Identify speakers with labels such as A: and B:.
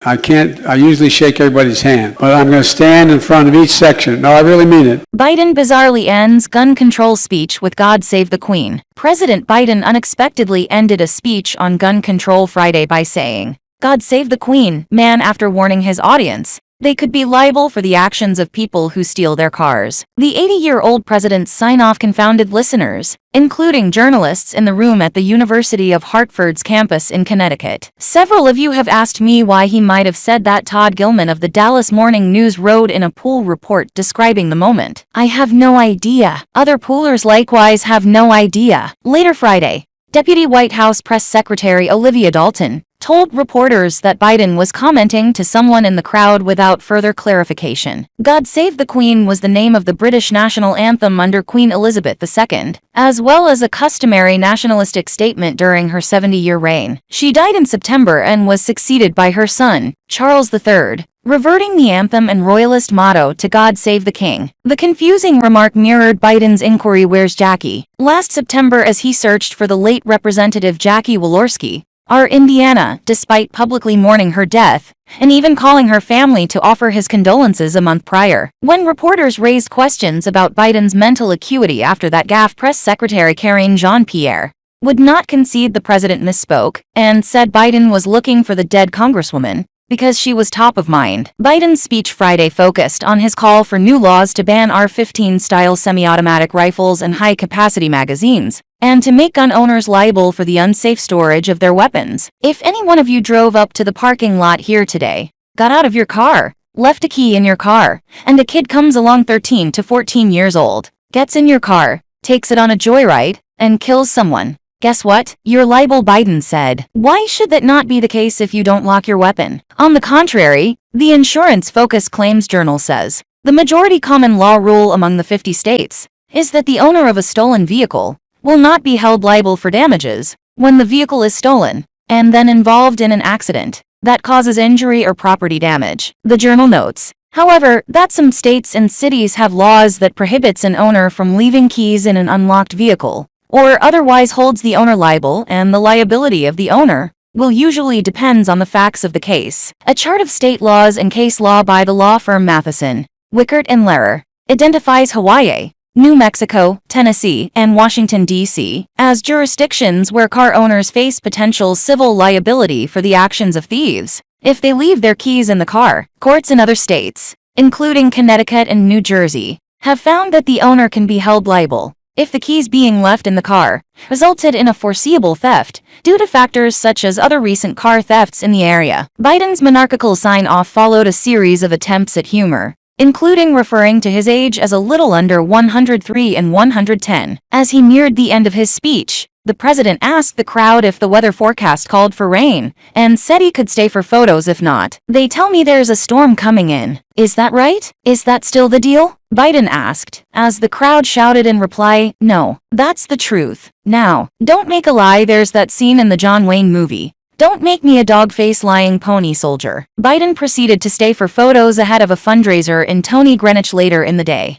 A: I usually shake everybody's hand, but I'm going to stand in front of each section. No, I really mean it.
B: Biden bizarrely ends gun control speech with "God Save the Queen." President Biden unexpectedly ended a speech on gun control Friday by saying, "God save the Queen," after warning his audience they could be liable for the actions of people who steal their cars. The 80-year-old president's sign-off confounded listeners, including journalists in the room at the University of Hartford's campus in Connecticut. "Several of you have asked me why he might have said that," Todd Gilman of the Dallas Morning News wrote in a pool report describing the moment. "I have no idea. Other poolers likewise have no idea." Later Friday, Deputy White House Press Secretary Olivia Dalton told reporters that Biden was commenting to someone in the crowd without further clarification. "God Save the Queen" was the name of the British national anthem under Queen Elizabeth II, as well as a customary nationalistic statement during her 70-year reign. She died in September and was succeeded by her son, Charles III, reverting the anthem and royalist motto to "God Save the King." The confusing remark mirrored Biden's inquiry "Where's Jackie?" last September as he searched for the late Representative Jackie Walorski, R. Indiana, despite publicly mourning her death, and even calling her family to offer his condolences a month prior. When reporters raised questions about Biden's mental acuity after that gaffe, Press Secretary Karine Jean-Pierre would not concede the president misspoke, and said Biden was looking for the dead congresswoman because she was top of mind. Biden's speech Friday focused on his call for new laws to ban AR-15-style semi-automatic rifles and high-capacity magazines, and to make gun owners liable for the unsafe storage of their weapons. "If any one of you drove up to the parking lot here today, got out of your car, left a key in your car, and a kid comes along 13 to 14 years old, gets in your car, takes it on a joyride, and kills someone, guess what? You're liable," Biden said. "Why should that not be the case if you don't lock your weapon?" On the contrary, the Insurance Focus Claims Journal says, the majority common law rule among the 50 states is that the owner of a stolen vehicle will not be held liable for damages when the vehicle is stolen and then involved in an accident that causes injury or property damage. The journal notes, however, that some states and cities have laws that prohibits an owner from leaving keys in an unlocked vehicle, or otherwise holds the owner liable, and the liability of the owner will usually depends on the facts of the case. A chart of state laws and case law by the law firm Matheson, Wickert and Lehrer identifies Hawaii, New Mexico, Tennessee, and Washington, D.C. as jurisdictions where car owners face potential civil liability for the actions of thieves if they leave their keys in the car. Courts in other states, including Connecticut and New Jersey, have found that the owner can be held liable if the keys being left in the car resulted in a foreseeable theft due to factors such as other recent car thefts in the area. Biden's monarchical sign-off followed a series of attempts at humor, including referring to his age as a little under 103 and 110. As he neared the end of his speech, the president asked the crowd if the weather forecast called for rain, and said he could stay for photos if not. "They tell me there's a storm coming in. Is that right? Is that still the deal?" Biden asked, as the crowd shouted in reply, "No, that's the truth. Now, don't make a lie. There's that scene in the John Wayne movie. Don't make me a dog-face lying pony soldier." Biden proceeded to stay for photos ahead of a fundraiser in Tony Greenwich later in the day.